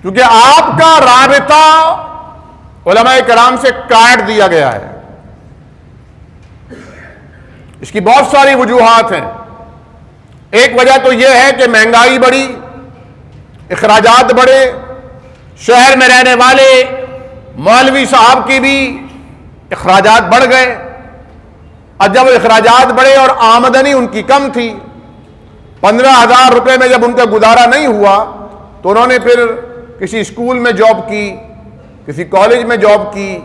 کیونکہ آپ کا رابطہ علماء کرام سے کاٹ دیا گیا ہے۔ اس کی بہت ساری وجوہات ہیں۔ ایک وجہ تو یہ ہے کہ مہنگائی بڑھی، اخراجات بڑھے، شہر میں رہنے والے مولوی صاحب کی بھی اخراجات بڑھ گئے، اور جب اخراجات بڑھے اور آمدنی ان کی کم تھی، 15,000 روپے میں جب ان کا گزارا نہیں ہوا تو انہوں نے پھر کسی اسکول میں جاب کی، کسی کالج میں جاب کی،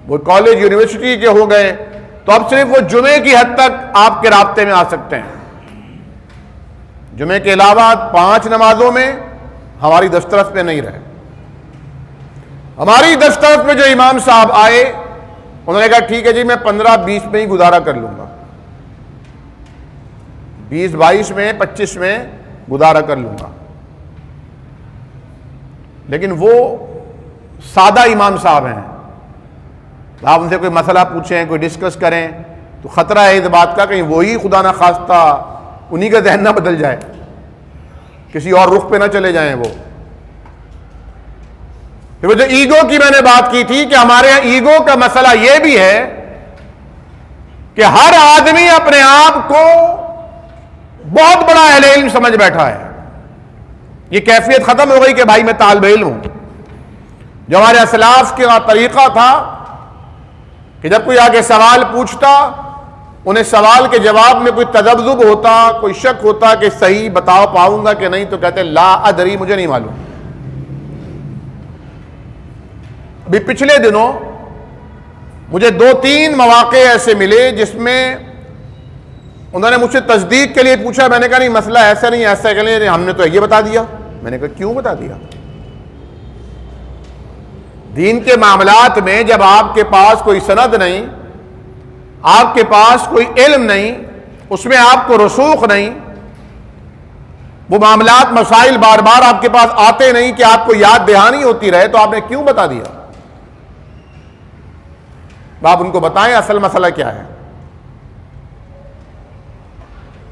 وہ کالج یونیورسٹی کے ہو گئے، تو اب صرف وہ جمعے کی حد تک آپ کے رابطے میں آ سکتے ہیں۔ جمعے کے علاوہ 5 نمازوں میں ہماری دسترس میں نہیں رہے۔ ہماری دسترس میں جو امام صاحب آئے انہوں نے کہا ٹھیک ہے جی میں 15-20 میں ہی گزارا کر لوں گا، 20-22 میں 25 میں گزارا کر لوں گا۔ لیکن وہ سادہ امام صاحب ہیں، آپ ان سے کوئی مسئلہ پوچھیں، کوئی ڈسکس کریں تو خطرہ ہے اس بات کا کہیں وہی خدا نہ خواستہ انہی کا ذہن نہ بدل جائے، کسی اور رخ پہ نہ چلے جائیں وہ۔ پھر وہ جو ایگو کی میں نے بات کی تھی کہ ہمارے یہاں ایگو کا مسئلہ یہ بھی ہے کہ ہر آدمی اپنے آپ کو بہت بڑا اہل علم سمجھ بیٹھا ہے۔ یہ کیفیت ختم ہو گئی کہ بھائی میں طالب علم ہوں۔ جو ہمارے اسلاف کا طریقہ تھا کہ جب کوئی آگے سوال پوچھتا انہیں سوال کے جواب میں کوئی تذبذب ہوتا، کوئی شک ہوتا کہ صحیح بتا پاؤں گا کہ نہیں، تو کہتے لا ادری، مجھے نہیں معلوم۔ ابھی پچھلے دنوں مجھے 2-3 مواقع ایسے ملے جس میں انہوں نے مجھ سے تصدیق کے لیے پوچھا، میں نے کہا نہیں مسئلہ ایسا نہیں، ایسا کہ نہیں، ہم نے تو یہ بتا دیا۔ میں نے کہا کیوں بتا دیا؟ دین کے معاملات میں جب آپ کے پاس کوئی سند نہیں، آپ کے پاس کوئی علم نہیں، اس میں آپ کو رسوخ نہیں، وہ معاملات مسائل بار بار آپ کے پاس آتے نہیں کہ آپ کو یاد دہانی ہوتی رہے، تو آپ نے کیوں بتا دیا؟ آپ ان کو بتائیں اصل مسئلہ کیا ہے۔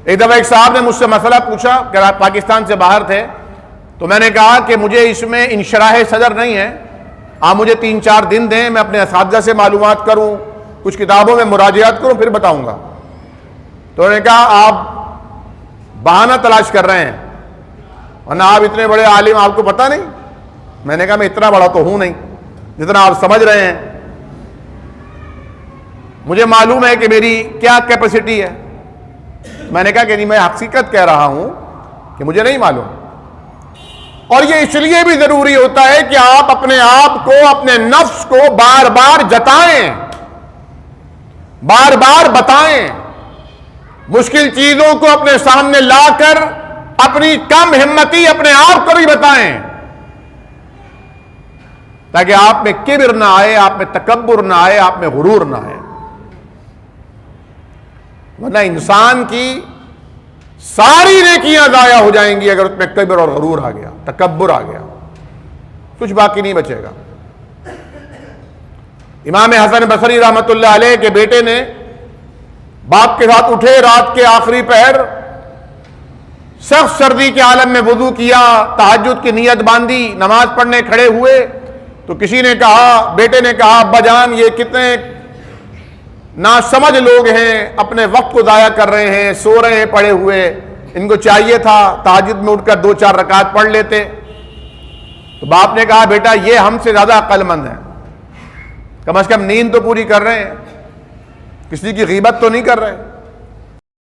ایک دفعہ ایک صاحب نے مجھ سے مسئلہ پوچھا کہ آپ پاکستان سے باہر تھے، تو میں نے کہا کہ مجھے اس میں انشراح صدر نہیں ہے، آپ مجھے 3-4 دن دیں، میں اپنے اساتذہ سے معلومات کروں، کچھ کتابوں میں مراجعات کروں، پھر بتاؤں گا۔ تو انہوں نے کہا آپ بہانہ تلاش کر رہے ہیں، ورنہ آپ اتنے بڑے عالم، آپ کو پتہ نہیں؟ میں نے کہا میں اتنا بڑا تو ہوں نہیں جتنا آپ سمجھ رہے ہیں، مجھے معلوم ہے کہ میری کیا کیپیسٹی ہے۔ میں نے کہا کہ نہیں، میں حقیقت کہہ رہا ہوں کہ مجھے نہیں معلوم۔ اور یہ اس لیے بھی ضروری ہوتا ہے کہ آپ اپنے آپ کو، اپنے نفس کو بار بار جتائیں، بار بار بتائیں، مشکل چیزوں کو اپنے سامنے لا کر اپنی کم ہمتی اپنے آپ کو بھی بتائیں، تاکہ آپ میں کبر نہ آئے، آپ میں تکبر نہ آئے، آپ میں غرور نہ آئے۔ ورنہ انسان کی ساری نیکیاں ضائع ہو جائیں گی اگر اس میں کبر اور غرور آ گیا، تکبر آ گیا، کچھ باقی نہیں بچے گا۔ امام حسن بصری رحمۃ اللہ علیہ کے بیٹے نے باپ کے ساتھ اٹھے، رات کے آخری پہر سخت سردی کے عالم میں وضو کیا، تہجد کی نیت باندھی، نماز پڑھنے کھڑے ہوئے تو کسی نے کہا، بیٹے نے کہا ابا جان یہ کتنے ناسمجھ لوگ ہیں، اپنے وقت کو ضائع کر رہے ہیں، سو رہے ہیں پڑے ہوئے، ان کو چاہیے تھا تہجد میں اٹھ کر 2-4 رکعت پڑھ لیتے۔ تو باپ نے کہا بیٹا یہ ہم سے زیادہ عقل مند ہیں، کم از کم نیند تو پوری کر رہے ہیں، کسی کی غیبت تو نہیں کر رہے۔